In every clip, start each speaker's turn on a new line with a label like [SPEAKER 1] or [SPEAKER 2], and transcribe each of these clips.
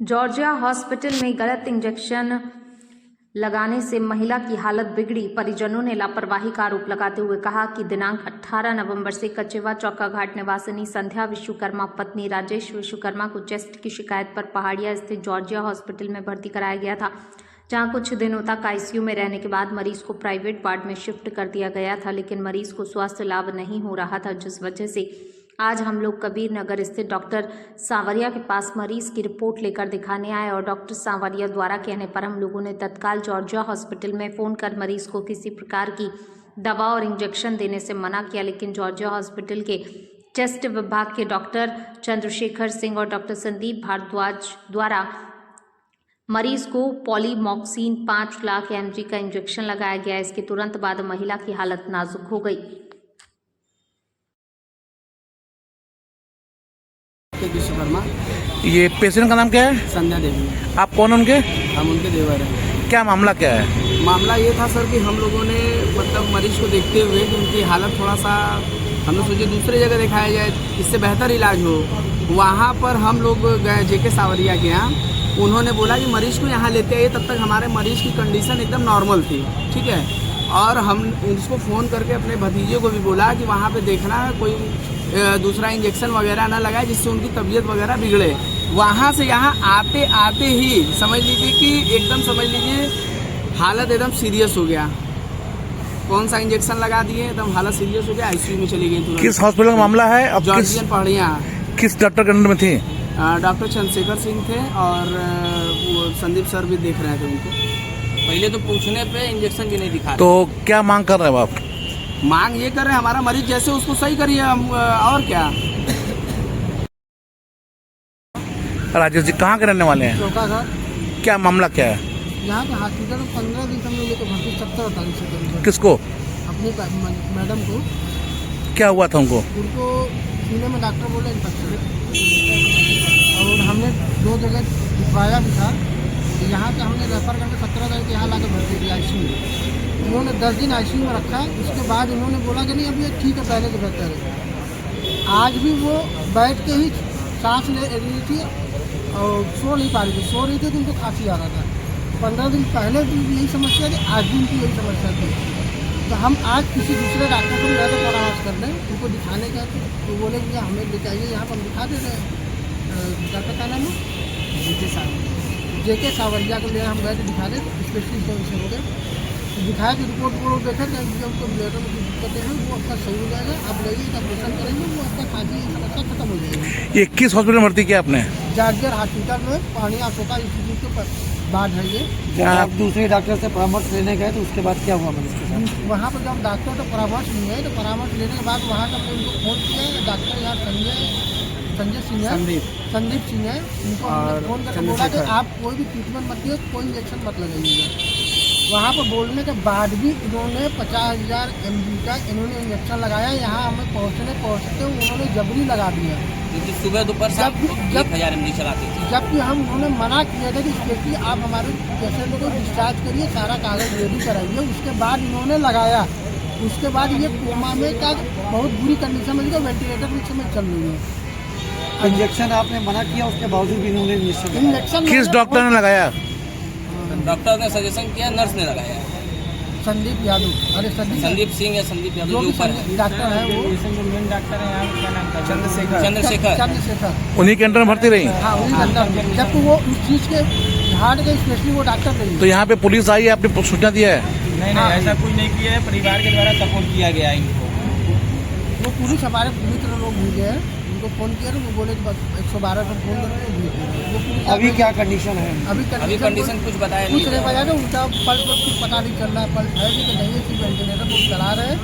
[SPEAKER 1] Georgia hospital में गलत injection लगाने से महिला की हालत बिगड़ी। परिजनों ने लापरवाही का आरोप लगाते हुए कहा कि दिनांक 18 नवंबर से कचेवा चौका घाट निवासिनी संध्या विश्वकर्मा पत्नी राजेश विश्वकर्मा को चेस्ट की शिकायत पर पहाड़िया स्थित जॉर्जिया हॉस्पिटल में भर्ती कराया गया था, जहां कुछ दिनों तक आईसीयू में रहने के बाद मरीज को प्राइवेट वार्ड में शिफ्ट कर दिया गया था, लेकिन मरीज को स्वास्थ्य लाभ नहीं हो रहा था, जिस वजह से आज हम लोग कबीर नगर स्थित डॉक्टर सांवरिया के पास मरीज की रिपोर्ट लेकर दिखाने आए और डॉक्टर सांवरिया द्वारा कहने पर हम लोगों ने तत्काल जॉर्जिया हॉस्पिटल में फ़ोन कर मरीज को किसी प्रकार की दवा और इंजेक्शन देने से मना किया, लेकिन जॉर्जिया हॉस्पिटल के चेस्ट विभाग के डॉक्टर चंद्रशेखर सिंह और डॉक्टर संदीप भारद्वाज द्वारा मरीज को पॉलीमॉक्सिन 5 लाख mg का इंजेक्शन लगाया गया। इसके तुरंत बाद महिला की हालत नाजुक हो गई।
[SPEAKER 2] विश्वकर्मा।
[SPEAKER 3] ये पेशेंट का नाम क्या है?
[SPEAKER 2] संध्या देवी।
[SPEAKER 3] आप कौन उनके?
[SPEAKER 2] हम उनके देवर हैं।
[SPEAKER 3] क्या मामला क्या है?
[SPEAKER 2] मामला ये था सर कि हम लोगों ने मतलब मरीज को देखते हुए कि उनकी हालत थोड़ा सा हम लोग सोचे दूसरी जगह दिखाया जाए, इससे बेहतर इलाज हो। वहाँ पर हम लोग गए जेके सांवरिया के यहाँ, उन्होंने बोला कि मरीज को यहाँ लेते आइए। तब तक हमारे मरीज की कंडीशन एकदम नॉर्मल थी, ठीक है। और हम इसको फ़ोन करके अपने भतीजे को भी बोला कि वहाँ पे देखना है कोई दूसरा इंजेक्शन वगैरह ना लगाए जिससे उनकी तबीयत वगैरह बिगड़े। वहाँ से यहाँ आते आते ही समझ लीजिए कि एकदम समझ लीजिए हालत एकदम सीरियस हो गया। कौन सा इंजेक्शन लगा दिए, एकदम हालत सीरियस हो गया, आईसीयू में चली गई।
[SPEAKER 3] किस हॉस्पिटल का मामला है? अब
[SPEAKER 2] जॉर्जियन पहाड़ियाँ।
[SPEAKER 3] किस डॉक्टर के अंडर में थी?
[SPEAKER 2] डॉक्टर चंद्रशेखर सिंह थे और वो संदीप सर भी देख रहे थे उनको।
[SPEAKER 4] पहले तो पूछने पे इंजेक्शन भी नहीं दिखा।
[SPEAKER 3] तो क्या मांग कर रहे हो आप?
[SPEAKER 2] मांग ये कर रहे हैं हमारा मरीज जैसे उसको सही करिए हम, और क्या।
[SPEAKER 3] राजेश जी कहाँ के रहने वाले हैं?
[SPEAKER 5] चौका घाट।
[SPEAKER 3] क्या मामला क्या है?
[SPEAKER 5] यहाँ के हॉस्पिटल में 15 दिन हम लोग भर्ती 70-48 से।
[SPEAKER 3] किसको?
[SPEAKER 5] अपने मैडम को।
[SPEAKER 3] क्या हुआ था उनको?
[SPEAKER 5] उनको सीने में डॉक्टर बोले इन्फेक्शन, और हमने 2 जगह दिखवाया भी था। यहाँ से हमने रेफर करके 17 तारीख यहाँ ला कर भर्ती किया आईसीयू में। उन्होंने 10 दिन आईसीयू में रखा। उसके बाद उन्होंने बोला कि नहीं अब ये ठीक है, पहले से बेहतर है। आज भी वो बैठ के ही सांस ले रही थी और सो नहीं पा रही थी। सो रही थी तो उनको खांसी आ रहा था। 15 दिन पहले भी यही समस्या थी, आज भी उनकी यही समस्या थी। तो हम आज किसी दूसरे डॉक्टर को ज़्यादा परामर्श कर लें उनको दिखाने का, तो बोले कि हमें दिखाइए, यहाँ पर हम दिखा दे रहे हैं। डॉक्टर का नाम है जेके सांवरिया को ले हम गए थे दिखा दें, स्पेशलिस्ट से हो गए। दिखाया कि रिपोर्ट वो देखा कि उनको ब्लड में कुछ दिक्कतें हैं, वो आपका सही हो जाएगा। आप लगे ऑपरेशन करेंगे, वो आपका खांसी समस्या खत्म हो जाएगी।
[SPEAKER 3] ये किस हॉस्पिटल में भर्ती किया आपने?
[SPEAKER 5] जॉर्जिया हॉस्पिटल में पहाड़िया अशोका इंस्टीट्यूट के बाद है ये।
[SPEAKER 6] जब आप दूसरे डॉक्टर से परामर्श लेने गए तो उसके बाद क्या हुआ मरीज के साथ?
[SPEAKER 5] वहाँ पर जब डॉक्टर से परामर्श लिए तो परामर्श लेने के बाद वहाँ का उनको फोन किया। डॉक्टर यहाँ संजय सिंह है, संदीप सिंह है, उनको हमने फोन करके बोला कि आप कोई भी ट्रीटमेंट मत दिए, कोई इंजेक्शन मत लगाइएगा। वहाँ पर बोलने के बाद भी इन्होंने 50,000 mg का इन्होंने इंजेक्शन लगाया। यहाँ हमें पहुँचते उन्होंने जबरी लगा दिया,
[SPEAKER 4] क्योंकि सुबह दोपहर शाम 1000 mg चलाते थे।
[SPEAKER 5] जबकि हम उन्होंने मना किया था कि स्पेशली आप हमारे पेशेंट को डिस्चार्ज करिए, सारा कागज रेडी कराइए। उसके बाद इन्होंने लगाया। उसके बाद ये कोमा में का बहुत बुरी कंडीशन में वेंटिलेटर में समय चल रही है।
[SPEAKER 6] इंजेक्शन आपने मना किया, उसके बावजूद भी इन्होंने
[SPEAKER 5] इंजेक्शन
[SPEAKER 3] किस डॉक्टर ने लगाया?
[SPEAKER 4] डॉक्टर ने सजेशन किया, नर्स ने लगाया।
[SPEAKER 5] संदीप यादव। अरे
[SPEAKER 4] संदीप सिंह या संदीप यादव
[SPEAKER 5] जो
[SPEAKER 4] जो
[SPEAKER 5] भी
[SPEAKER 4] ऊपर है
[SPEAKER 5] डॉक्टर है वो
[SPEAKER 6] मेन डॉक्टर है यहाँ, क्या नाम था?
[SPEAKER 5] चंद्रशेखर।
[SPEAKER 3] उन्हीं के अंडर में भर्ती रही?
[SPEAKER 5] हाँ, उन्हीं के अंदर। जबकि वो उस चीज़ के हार्ट के स्पेशली वो डॉक्टर नहीं।
[SPEAKER 3] तो यहाँ पे पुलिस आई है, आपने सूचना दिया है?
[SPEAKER 6] नहीं, ऐसा कुछ नहीं किया है। परिवार के द्वारा सपोर्ट किया गया है इनको।
[SPEAKER 5] वो पुलिस हमारे मित्र लोग भेजे हैं, उनको फ़ोन किया तो वो बोले कि बस 112 पर फ़ोन करके भेज दीजिए।
[SPEAKER 6] अभी क्या कंडीशन है?
[SPEAKER 4] अभी कंडीशन कुछ बताया
[SPEAKER 5] कुछ नहीं बताया था। उनका पल्स कुछ पता नहीं चल रहा है, पल्स है कि नहीं है, कि वेंटिलेटर को चला रहे हैं।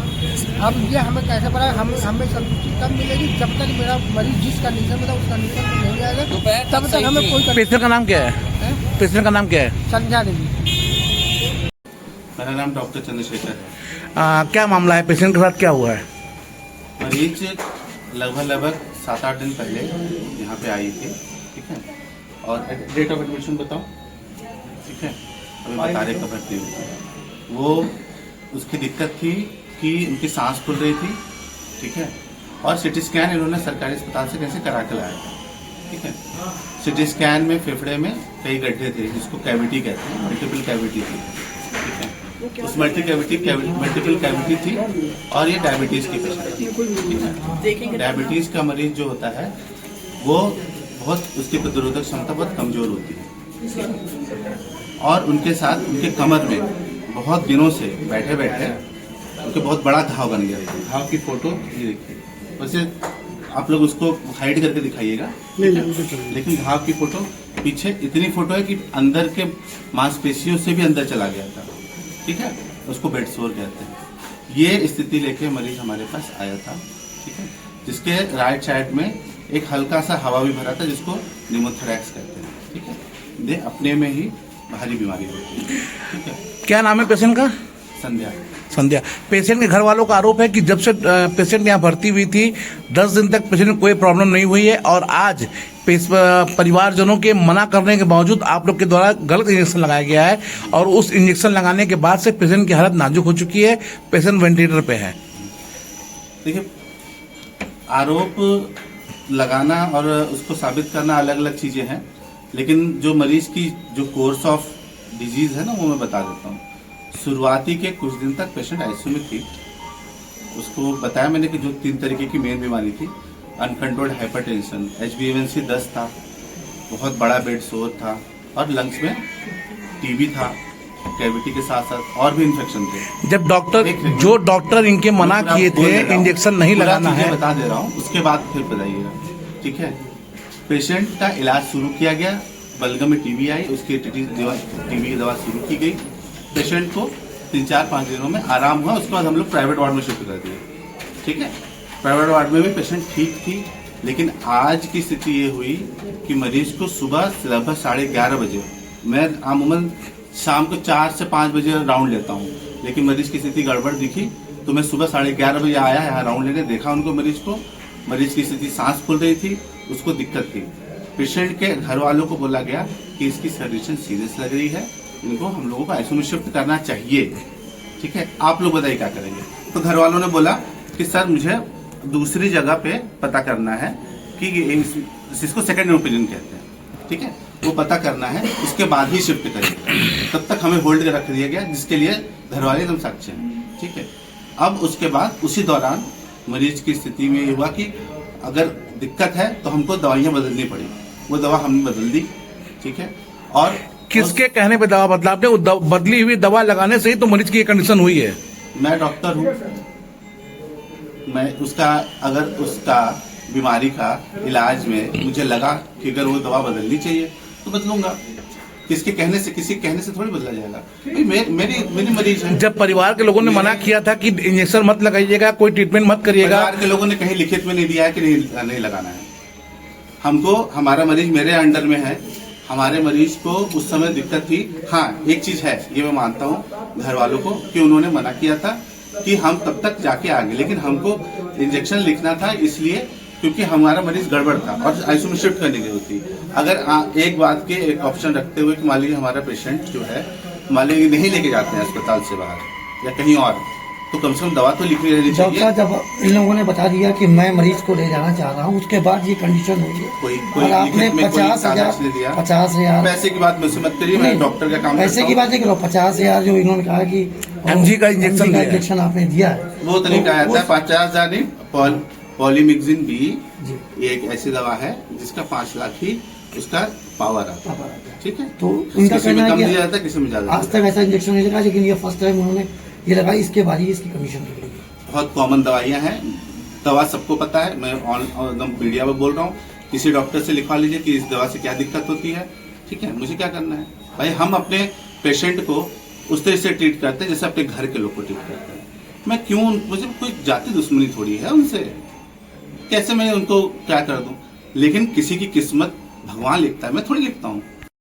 [SPEAKER 5] अब ये हमें कैसे पता? हमें संतुष्टि तब मिलेगी जब तक मेरा मरीज जिस कंडीशन में था उस कंडीशन में नहीं आएगा, तब तक हमें कोई।
[SPEAKER 3] पेशेंट का नाम क्या है? पेशेंट का नाम क्या है?
[SPEAKER 5] संध्या देवी।
[SPEAKER 7] मेरा नाम डॉक्टर चंद्रशेखर है।
[SPEAKER 3] क्या मामला है? पेशेंट के साथ क्या हुआ है?
[SPEAKER 7] मरीज लगभग 7-8 दिन पहले यहाँ पे आई थी, ठीक है। और डेट ऑफ एडमिशन बताओ, ठीक है। अभी बता रहे कब भर्ती हुई थी। वो उसकी दिक्कत थी कि उनकी सांस फूल रही थी, ठीक है। और सिटी स्कैन इन्होंने सरकारी अस्पताल से कैसे करा के लाया था, ठीक है। सिटी स्कैन में फेफड़े में कई गड्ढे थे जिसको कैविटी कहते हैं, मल्टीपल कैविटी थी, ठीक है। उस मल्टीपल कैविटी थी और ये डायबिटीज की पेशेंट थी, ठीक है। डायबिटीज का मरीज जो होता है वो बहुत, उसकी प्रतिरोधक क्षमता बहुत कमजोर होती है और उनके साथ उनके कमर में बहुत दिनों से बैठे बैठे उनके बहुत बड़ा घाव बन गया है। घाव की फोटो ये देखिए, वैसे आप लोग उसको हाइड करके दिखाइएगा, लेकिन घाव की फोटो पीछे इतनी फोटो है कि अंदर के मांसपेशियों से भी अंदर चला गया था, ठीक है। उसको बेड सोर कहते हैं। ये स्थिति लेके मरीज हमारे पास आया था, ठीक है, जिसके राइट साइड में एक हल्का सा हवा भी भरा था जिसको निमोथोरैक्स कहते हैं, ठीक है। ये अपने में ही भारी बीमारी होती है, ठीक है।
[SPEAKER 3] क्या नाम है पेशेंट का?
[SPEAKER 7] संध्या।
[SPEAKER 3] संध्या। पेशेंट के घर वालों का आरोप है कि जब से पेशेंट यहाँ भर्ती हुई थी 10 दिन तक पेशेंट को कोई प्रॉब्लम नहीं हुई है और आज परिवारजनों के मना करने के बावजूद आप लोग के द्वारा गलत इंजेक्शन लगाया गया है और उस इंजेक्शन लगाने के बाद से पेशेंट की हालत नाजुक हो चुकी है, पेशेंट वेंटिलेटर पे है।
[SPEAKER 7] देखिए, आरोप लगाना और उसको साबित करना अलग अलग चीजें हैं, लेकिन जो मरीज की जो कोर्स ऑफ डिजीज है ना वो मैं बता देता हूँ। शुरुआती के कुछ दिन तक पेशेंट आईसीयू में थी। उसको बताया मैंने कि जो 3 तरीके की मेन बीमारी थी, अनकंट्रोल्ड हाइपरटेंशन, HbA1c 10 था, बहुत बड़ा बेड सोर था और लंग्स में टीबी था, कैविटी के साथ साथ और भी इन्फेक्शन थे।
[SPEAKER 3] जब डॉक्टर इनके मना किए थे इंजेक्शन नहीं लगाना है,
[SPEAKER 7] बता दे रहा हूँ, उसके बाद फिर बताइएगा, ठीक है। पेशेंट का इलाज शुरू किया गया, बलगम में टीबी आई, उसकी टीबी की दवा शुरू की गई। पेशेंट को 3-4-5 दिनों में आराम हुआ, उसके बाद हम लोग प्राइवेट वार्ड में शिफ्ट कर दिए, ठीक है। प्राइवेट वार्ड में भी पेशेंट ठीक थी, लेकिन आज की स्थिति ये हुई कि मरीज को सुबह लगभग 11:30 बजे, मैं अमूमन शाम को 4 से 5 बजे राउंड लेता हूँ, लेकिन मरीज की स्थिति गड़बड़ दिखी तो मैं सुबह 11:30 बजे आया यहाँ राउंड लेने, देखा उनको मरीज की स्थिति सांस फूल रही थी, उसको दिक्कत थी। पेशेंट के घर वालों को बोला गया कि इसकी कंडीशन सीरियस लग रही है, इनको हम लोगों को आईसीयू में शिफ्ट करना चाहिए, ठीक है। आप लोग बताइए क्या करेंगे? तो घर वालों ने बोला कि सर मुझे दूसरी जगह पे पता करना है कि इसको सेकेंड ओपिनियन कहते हैं, ठीक है, वो पता करना है, उसके बाद ही शिफ्ट करेंगे। तब तक हमें होल्ड रख दिया गया, जिसके लिए घर वाले एकदम साक्षी हैं, ठीक है। अब उसके बाद उसी दौरान मरीज की स्थिति में ये हुआ कि अगर दिक्कत है तो हमको दवाइयाँ बदलनी पड़ी, वो दवा हमने बदल दी, ठीक है। और
[SPEAKER 3] किसके कहने पे दवा बदला आपने? बदली हुई दवा लगाने से ही तो मरीज की ये कंडीशन हुई है।
[SPEAKER 7] मैं डॉक्टर हूँ, मैं उसका बीमारी का इलाज में मुझे लगा कि अगर वो दवा बदलनी चाहिए तो बदलूंगा। किसी कहने से थोड़ी बदला जाएगा। मेरी मरीज है।
[SPEAKER 3] जब परिवार के लोगों ने मना किया था कि इंजेक्शन मत लगाइएगा, कोई ट्रीटमेंट मत करिएगा,
[SPEAKER 7] परिवार के लोगों ने कहीं लिखित में नहीं दिया है कि नहीं लगाना है। हमको, हमारा मरीज मेरे अंडर में है, हमारे मरीज को उस समय दिक्कत थी। हाँ, एक चीज है, ये मैं मानता हूँ घर वालों को कि उन्होंने मना किया था कि हम तब तक जाके आ गए, लेकिन हमको इंजेक्शन लिखना था इसलिए क्योंकि हमारा मरीज गड़बड़ था और आईसीयू में शिफ्ट करने की होती। अगर एक बात के एक ऑप्शन रखते हुए कि मान लीजिए हमारा पेशेंट जो है, मान लीजिए नहीं लेके जाते हैं अस्पताल से बाहर या कहीं और, तो कम से कम दवा तो लिखी रहनी चाहिए।
[SPEAKER 5] जब इन लोगों ने बता दिया कि मैं मरीज को ले जाना चाह रहा हूँ, उसके बाद ये कंडीशन हुई है।
[SPEAKER 7] कोई
[SPEAKER 5] आपने 50,000
[SPEAKER 7] पैसे की बात मुझसे मत करिए, मैं डॉक्टर का काम
[SPEAKER 5] पैसे की बात नहीं करो, 50,000 जो इन्होंने कहा कि
[SPEAKER 3] MG का इंजेक्शन
[SPEAKER 5] आपने दिया है,
[SPEAKER 7] वो तरीका आया था। 50,000 नहीं, पॉलीमिक्सिन बी एक ऐसी दवा है जिसका 5 लाख ही उसका पावर आता है, ठीक है।
[SPEAKER 5] तो उनका कहना है
[SPEAKER 7] कम दिया जाता है, किसी में ज्यादा।
[SPEAKER 5] आज तक ऐसा इंजेक्शन नहीं लगा, लेकिन ये फर्स्ट टाइम उन्होंने ये लगाई, इसके बाद ही इसकी कंडीशन बिगड़ी।
[SPEAKER 7] बहुत कॉमन दवाइयाँ हैं, दवा सबको पता है। मैं एकदम मीडिया में बोल रहा हूँ, किसी डॉक्टर से लिखवा लीजिए कि इस दवा से क्या दिक्कत होती है, ठीक है। मुझे क्या करना है भाई? हम अपने पेशेंट को उस तरह से ट्रीट करते हैं जैसे अपने घर के लोग को ट्रीट करते हैं। मैं क्यों, मुझे कोई जाति दुश्मनी थोड़ी है उनसे, कैसे मैं उनको क्या कर दूं? लेकिन किसी की किस्मत भगवान लिखता है, मैं थोड़ी लिखता हूँ।